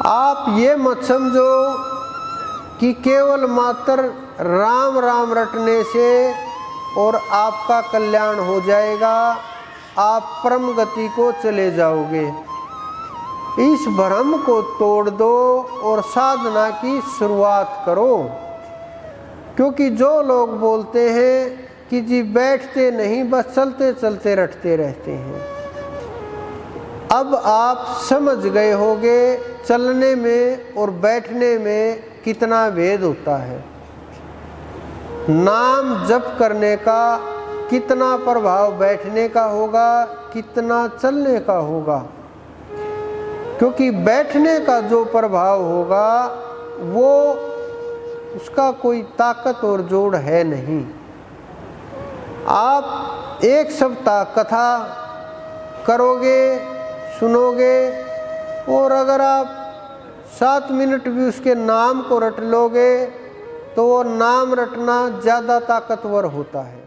आप ये मत समझो कि केवल मात्र राम राम रटने से और आपका कल्याण हो जाएगा, आप परम गति को चले जाओगे। इस भ्रम को तोड़ दो और साधना की शुरुआत करो। क्योंकि जो लोग बोलते हैं कि जी बैठते नहीं, बस चलते चलते रटते रहते हैं, अब आप समझ गए होंगे चलने में और बैठने में कितना भेद होता है। नाम जप करने का कितना प्रभाव बैठने का होगा, कितना चलने का होगा। क्योंकि बैठने का जो प्रभाव होगा वो उसका कोई ताकत और जोड़ है नहीं। आप एक सप्ताह कथा करोगे, सुनोगे, और अगर आप 7 मिनट भी उसके नाम को रट लोगे तो वो नाम रटना ज़्यादा ताकतवर होता है।